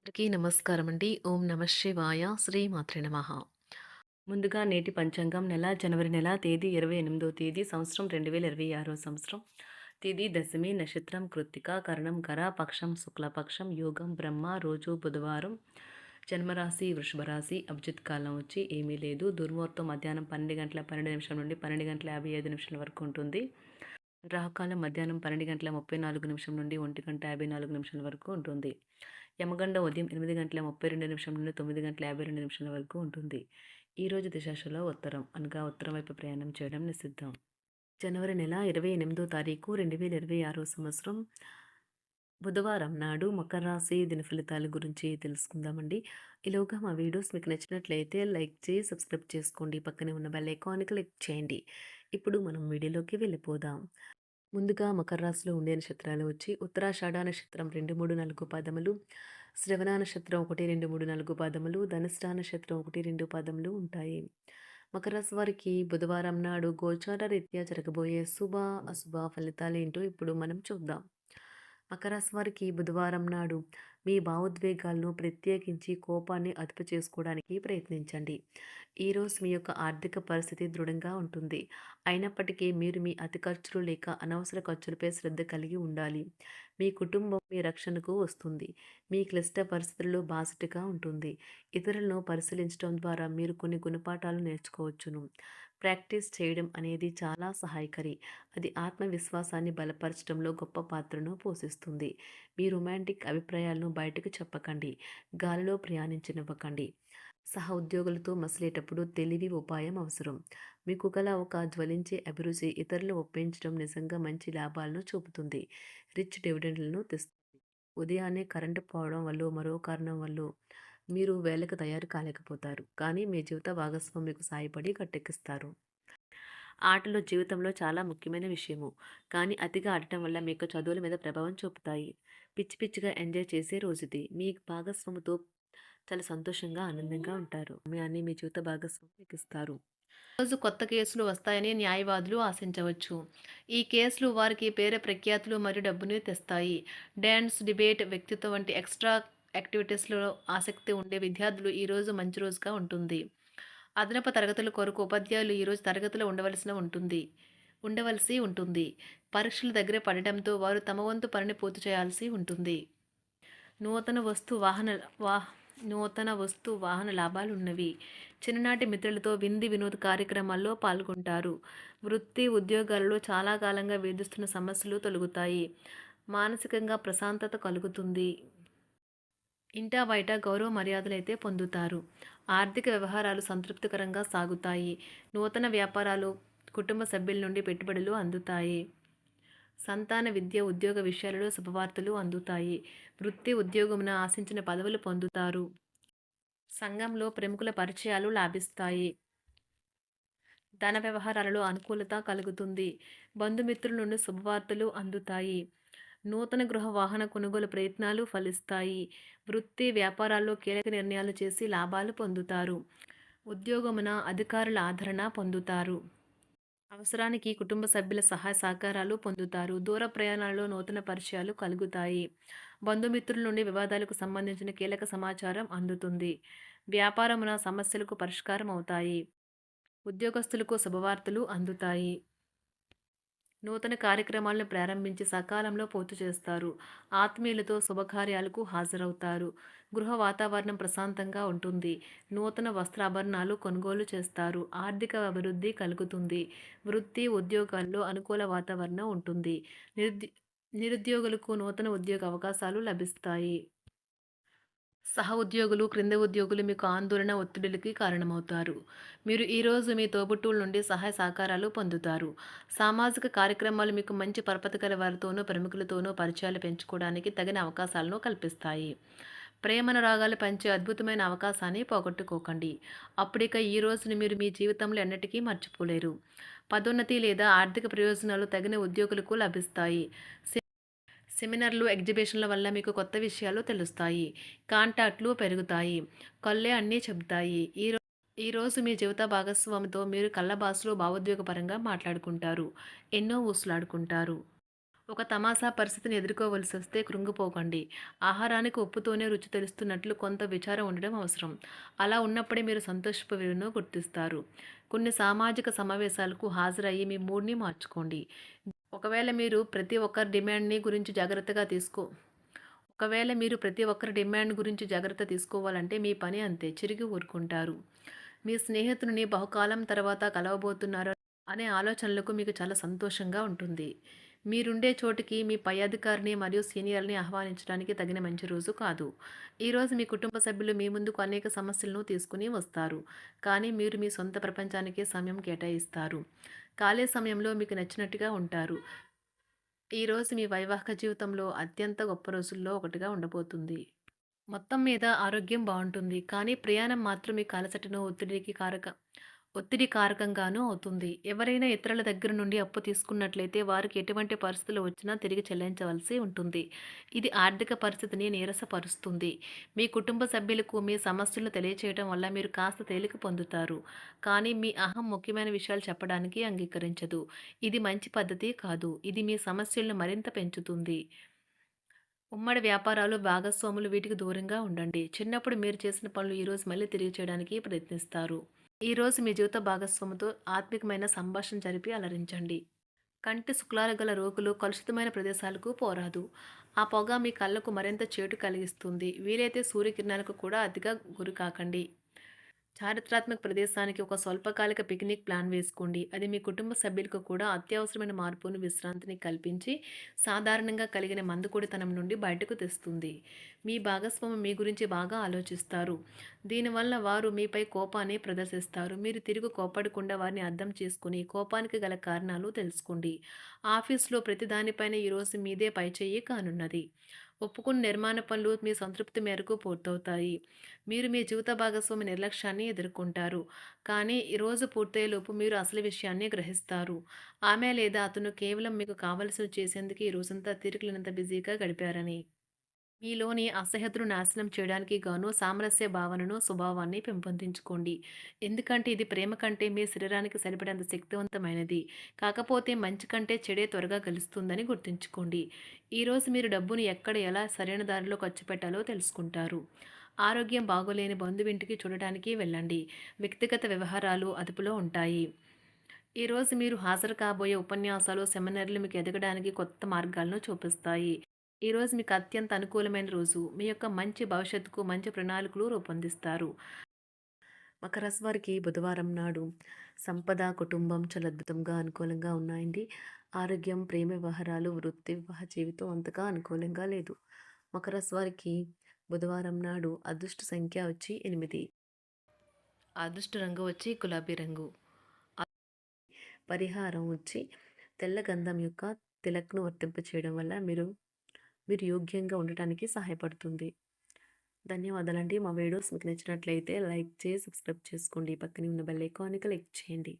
అందరికీ నమస్కారం అండి. ఓం నమ శివాయ. శ్రీమాత్రే నమః. ముందుగా నేటి పంచాంగం నెల జనవరి నెల తేదీ 28వ తేదీ సంవత్సరం 2026 సంవత్సరం. తిథి దశమి, నక్షత్రం కృత్తిక, కరణం కర, పక్షం శుక్లపక్షం, యోగం బ్రహ్మ, రోజు బుధవారం, జన్మరాశి వృషభ రాశి, అభిజిత్ కాలం వచ్చి ఏమీ లేదు. దుర్ముహూర్తం మధ్యాహ్నం 12 గంటల 12 నిమిషాల నుండి 12 గంటల 55 నిమిషాల వరకు ఉంటుంది. రాహుకాలం మధ్యాహ్నం 12 గంటల 34 నిమిషం నుండి 1 గంట 54 నిమిషాల వరకు ఉంటుంది. యమగండం ఉదయం 8 గంటల 32 నిమిషం నుండి 9 గంటల 52 నిమిషాల వరకు ఉంటుంది. ఈరోజు దిశాశలో ఉత్తరం అనగా ఉత్తరం వైపు ప్రయాణం చేయడం నిషిద్ధం. జనవరి నెల 28వ తారీఖు 2026 సంవత్సరం బుధవారం నాడు మకర రాశి దిన ఫలితాల గురించి తెలుసుకుందామండి. ఈలోగా మా వీడియోస్ మీకు నచ్చినట్లయితే లైక్ చేసి సబ్స్క్రైబ్ చేసుకోండి. పక్కనే ఉన్న బెల్ ఐకాన్ క్లిక్ చేయండి. ఇప్పుడు మనం వీడియోలోకి వెళ్ళిపోదాం. ముందుగా మకర రాశిలో ఉండే నక్షత్రాలు వచ్చి ఉత్తరాషాఢ నక్షత్రం 2, 3, 4 పాదములు, శ్రవణ నక్షత్రం 1, 2, 3, 4 పాదములు, ధనిష్ట నక్షత్రం 1, 2 పాదములు ఉంటాయి. మకర రాశి వారికి బుధవారం నాడు గోచార రీత్యా జరగబోయే శుభ అశుభ ఫలితాలు ఏంటో ఇప్పుడు మనం చూద్దాం. మకర రాశి వారికి బుధవారం నాడు మీ భావోద్వేగాలను ప్రత్యేకించి కోపాన్ని అదుపు చేసుకోవడానికి ప్రయత్నించండి. ఈరోజు మీ యొక్క ఆర్థిక పరిస్థితి దృఢంగా ఉంటుంది. అయినప్పటికీ మీరు మీ అతి ఖర్చులు లేక అనవసర ఖర్చులపై శ్రద్ధ కలిగి ఉండాలి. మీ కుటుంబం మీ రక్షణకు వస్తుంది. మీ క్లిష్ట పరిస్థితుల్లో బాసటగా ఉంటుంది. ఇతరులను పరిశీలించడం ద్వారా మీరు కొన్ని గుణపాఠాలు నేర్చుకోవచ్చును. ప్రాక్టీస్ చేయడం అనేది చాలా సహాయకరి. అది ఆత్మవిశ్వాసాన్ని బలపరచడంలో గొప్ప పాత్రను పోషిస్తుంది. మీ రొమాంటిక్ అభిప్రాయాలను బయటకు చెప్పకండి. గాలిలో ప్రయాణించనివ్వకండి. సహ ఉద్యోగులతో మసిలేటప్పుడు తెలివి ఉపాయం అవసరం. మీకు గల ఒక జ్వలించే అభిరుచి ఇతరులు ఒప్పించడం నిజంగా మంచి లాభాలను చూపుతుంది. రిచ్ డివిడెండ్లను తెస్తుంది. ఉదయాన్నే కరెంటు పోవడం వల్ల మరో కారణం వల్ల మీరు వేళకు తయారు కాలేకపోతారు. కానీ మీ జీవిత భాగస్వామి మీకు సాయపడి గట్టెక్కిస్తారు. ఆటలు జీవితంలో చాలా ముఖ్యమైన విషయము. కానీ అతిగా ఆడటం వల్ల మీకు చదువుల మీద ప్రభావం చూపుతాయి. పిచ్చి పిచ్చిగా ఎంజాయ్ చేసే రోజుది. మీ భాగస్వామితో చాలా సంతోషంగా, ఆనందంగా ఉంటారు. మీ జీవిత భాగస్వామి మీకు ఇస్తారు. రోజు కొత్త కేసులు వస్తాయని న్యాయవాదులు ఆశించవచ్చు. ఈ కేసులు వారికి పేరు ప్రఖ్యాతులు మరియు డబ్బుని తెస్తాయి. డాన్స్, డిబేట్, వ్యక్తిత్వం వంటి ఎక్స్ట్రా యాక్టివిటీస్లో ఆసక్తి ఉండే విద్యార్థులు ఈరోజు మంచి రోజుగా ఉంటుంది. అదనపు తరగతుల కొరకు ఉపాధ్యాయులు ఈరోజు తరగతిలో ఉండవలసి ఉంటుంది. పరీక్షలు దగ్గర పడడంతో వారు తమ వంతు పనిని పూర్తి చేయాల్సి ఉంటుంది. నూతన వస్తు వాహన వా నూతన వస్తు వాహన లాభాలు ఉన్నవి. చిన్ననాటి మిత్రులతో వినోద కార్యక్రమాల్లో పాల్గొంటారు. వృత్తి ఉద్యోగాలలో చాలా కాలంగా వేధిస్తున్న సమస్యలు తొలగుతాయి. మానసికంగా ప్రశాంతత కలుగుతుంది. ఇంటా బయట గౌరవ మర్యాదలైతే పొందుతారు. ఆర్థిక వ్యవహారాలు సంతృప్తికరంగా సాగుతాయి. నూతన వ్యాపారాలు, కుటుంబ సభ్యుల నుండి పెట్టుబడులు అందుతాయి. సంతాన విద్య, ఉద్యోగ విషయాలలో శుభవార్తలు అందుతాయి. వృత్తి ఉద్యోగమున ఆశించిన పదవులు పొందుతారు. సంఘంలో ప్రముఖుల పరిచయాలు లాభిస్తాయి. ధన వ్యవహారాలలో అనుకూలత కలుగుతుంది. బంధుమిత్రుల నుండి శుభవార్తలు అందుతాయి. నూతన గృహ వాహన కొనుగోలు ప్రయత్నాలు ఫలిస్తాయి. వృత్తి వ్యాపారాల్లో కీలక నిర్ణయాలు చేసి లాభాలు పొందుతారు. ఉద్యోగమున అధికారుల ఆదరణ పొందుతారు. అవసరానికి కుటుంబ సభ్యుల సహాయ సహకారాలు పొందుతారు. దూర ప్రయాణాలలో నూతన పరిచయాలు కలుగుతాయి. బంధుమిత్రుల నుండి వివాదాలకు సంబంధించిన కీలక సమాచారం అందుతుంది. వ్యాపారమున సమస్యలకు పరిష్కారం అవుతాయి. ఉద్యోగస్తులకు శుభవార్తలు అందుతాయి. నూతన కార్యక్రమాలను ప్రారంభించి సకాలంలో పూర్తి చేస్తారు. ఆత్మీయులతో శుభకార్యాలకు హాజరవుతారు. గృహ వాతావరణం ప్రశాంతంగా ఉంటుంది. నూతన వస్త్రాభరణాలు కొనుగోలు చేస్తారు. ఆర్థిక అభివృద్ధి కలుగుతుంది. వృత్తి ఉద్యోగాల్లో అనుకూల వాతావరణం ఉంటుంది. నిరుద్యోగులకు నూతన ఉద్యోగ అవకాశాలు లభిస్తాయి. సహ ఉద్యోగులు, క్రింద ఉద్యోగులు మీకు ఆందోళన, ఒత్తిడులకి కారణమవుతారు. మీరు ఈరోజు మీ తోబుట్టువుల నుండి సహాయ సహకారాలు పొందుతారు. సామాజిక కార్యక్రమాలు మీకు మంచి పరపతి గల వారితోనూ, ప్రముఖులతోనూ పరిచయాలు పెంచుకోవడానికి తగిన అవకాశాలను కల్పిస్తాయి. ప్రేమానురాగాలు పంచే అద్భుతమైన అవకాశాన్ని పోగొట్టుకోకండి. అప్పుడిక ఈ రోజును మీరు మీ జీవితంలో ఎన్నటికీ మర్చిపోలేరు. పదోన్నతి లేదా ఆర్థిక ప్రయోజనాలు తగిన ఉద్యోగులకు లభిస్తాయి. సెమినార్లు, ఎగ్జిబిషన్ల వల్ల మీకు కొత్త విషయాలు తెలుస్తాయి. కాంటాక్ట్లు పెరుగుతాయి. కళ్ళే అన్నీ చెబుతాయి. ఈరోజు మీ జీవిత భాగస్వామితో మీరు కళ్ళ భాషలో భావోద్వేగపరంగా మాట్లాడుకుంటారు. ఎన్నో ఊసులాడుకుంటారు. ఒక తమాషా పరిస్థితిని ఎదుర్కోవలసొస్తే కృంగిపోకండి. ఆహారానికి ఉప్పుతోనే రుచి తెలుస్తున్నట్లు కొంత విచారం ఉండడం అవసరం. అలా ఉన్నప్పుడే మీరు సంతోషపు విలువను గుర్తిస్తారు. కొన్ని సామాజిక సమావేశాలకు హాజరయ్యి మీ మూడ్‌ని మార్చుకోండి. ఒకవేళ మీరు ప్రతి ఒక్కరి డిమాండ్‌ని గురించి జాగ్రత్తగా తీసుకో ఒకవేళ మీరు ప్రతి ఒక్కరి డిమాండ్ గురించి జాగ్రత్త తీసుకోవాలంటే మీ పని అంతే. చిరిగి ఊరుకుంటారు. మీ స్నేహితుడిని బహుకాలం తర్వాత కలవబోతున్నారు అనే ఆలోచనలకు మీకు చాలా సంతోషంగా ఉంటుంది. మీరుండే చోటికి మీ పై అధికారిని మరియు సీనియర్‌ని ఆహ్వానించడానికి తగిన మంచి రోజు కాదు. ఈరోజు మీ కుటుంబ సభ్యులు మీ ముందుకు అనేక సమస్యలను తీసుకుని వస్తారు. కానీ మీరు మీ సొంత ప్రపంచానికే సమయం కేటాయిస్తారు. ఖాళీ సమయంలో మీకు నచ్చినట్టుగా ఉంటారు. ఈరోజు మీ వైవాహిక జీవితంలో అత్యంత గొప్ప రోజుల్లో ఒకటిగా ఉండబోతుంది. మొత్తం మీద ఆరోగ్యం బావుంటుంది. కానీ ప్రయాణం మాత్రం మీకు అలసటను, ఒత్తిడి కారకంగానూ అవుతుంది. ఎవరైనా ఇతరుల దగ్గర నుండి అప్పు తీసుకున్నట్లయితే వారికి ఎటువంటి పరిస్థితులు వచ్చినా తిరిగి చెల్లించవలసి ఉంటుంది. ఇది ఆర్థిక పరిస్థితిని నీరసపరుస్తుంది. మీ కుటుంబ సభ్యులకు మీ సమస్యలను తెలియచేయడం వల్ల మీరు కాస్త తేలిక పొందుతారు. కానీ మీ అహం ముఖ్యమైన విషయాలు చెప్పడానికి అంగీకరించదు. ఇది మంచి పద్ధతి కాదు. ఇది మీ సమస్యలను మరింత పెంచుతుంది. ఉమ్మడి వ్యాపారాలు, భాగస్వాములు వీటికి దూరంగా ఉండండి. చిన్నప్పుడు మీరు చేసిన పనులు ఈరోజు మళ్ళీ తిరిగి చేయడానికి ప్రయత్నిస్తారు. ఈరోజు మీ జీవిత భాగస్వామితో ఆత్మికమైన సంభాషణ జరిపి అలరించండి. కంటి శుక్లాలు గల రోగులు కలుషితమైన ప్రదేశాలకు పోరాదు. ఆ పొగ మీ కళ్ళకు మరింత చేటు కలిగిస్తుంది. వీలైతే సూర్యకిరణాలకు కూడా అతిగా గురికాకండి. చారిత్రాత్మక ప్రదేశానికి ఒక స్వల్పకాలిక పిక్నిక్ ప్లాన్ వేసుకోండి. అది మీ కుటుంబ సభ్యులకు కూడా అత్యవసరమైన మార్పును, విశ్రాంతిని కల్పించి సాధారణంగా కలిగిన మందుకొడితనం నుండి బయటకు తెస్తుంది. మీ భాగస్వామి మీ గురించి బాగా ఆలోచిస్తారు. దీనివల్ల వారు మీపై కోపాన్ని ప్రదర్శిస్తారు. మీరు తిరిగి కోపడకుండా వారిని అర్థం చేసుకుని కోపానికి గల కారణాలు తెలుసుకోండి. ఆఫీస్లో ప్రతి దానిపైన ఈరోజు మీదే పైచేయి కానున్నది. ఒప్పుకున్న నిర్మాణ పనులు మీ సంతృప్తి మేరకు పూర్తవుతాయి. మీరు మీ జీవిత భాగస్వామి నిర్లక్ష్యాన్ని ఎదుర్కొంటారు. కానీ ఈ రోజు పూర్తయ్యేలోపు మీరు అసలు విషయాన్ని గ్రహిస్తారు. ఆమె లేదా అతను కేవలం మీకు కావలసినవి చేసేందుకు ఈ రోజంతా తీరికలేనంత బిజీగా గడిపారని. మీలోని అసహ్యతను నాశనం చేయడానికి గాను సామరస్య భావనను, స్వభావాన్ని పెంపొందించుకోండి. ఎందుకంటే ఇది ప్రేమ కంటే మీ శరీరానికి సరిపడేంత శక్తివంతమైనది. కాకపోతే మంచి కంటే చెడే త్వరగా గెలుస్తుందని గుర్తుంచుకోండి. ఈరోజు మీరు డబ్బును ఎక్కడ, ఎలా సరైన దారిలో ఖర్చు పెట్టాలో తెలుసుకుంటారు. ఆరోగ్యం బాగోలేని బంధువింటికి చూడటానికి వెళ్ళండి. వ్యక్తిగత వ్యవహారాలు అదుపులో ఉంటాయి. ఈరోజు మీరు హాజరు కాబోయే ఉపన్యాసాలు, సెమినార్లు మీకు ఎదగడానికి కొత్త మార్గాలను చూపిస్తాయి. ఈరోజు మీకు అత్యంత అనుకూలమైన రోజు. మీ యొక్క మంచి భవిష్యత్తుకు మంచి ప్రణాళికలు రూపొందిస్తారు. మకర రాశి వారికి బుధవారం నాడు సంపద, కుటుంబం చాలా అద్భుతంగా అనుకూలంగా ఉన్నాయండి. ఆరోగ్యం, ప్రేమ వ్యవహారాలు, వృత్తి, వివాహ జీవితం అంతగా అనుకూలంగా లేదు. మకర రాశి వారికి బుధవారం నాడు అదృష్ట సంఖ్య వచ్చి 8. అదృష్ట రంగు వచ్చి గులాబీ రంగు. పరిహారం వచ్చి తెల్ల గంధం యొక్క తిలక్‌ను వర్తింపచేయడం వల్ల మీరు యోగ్యంగా ఉండటానికి సహాయపడుతుంది. ధన్యవాదాలండి. మా వీడియోస్ మీకు నచ్చినట్లయితే లైక్ చేసి, సబ్స్క్రైబ్ చేసుకోండి. పక్కనే ఉన్న బెల్ ఐకాన్‌ని క్లిక్ చేయండి.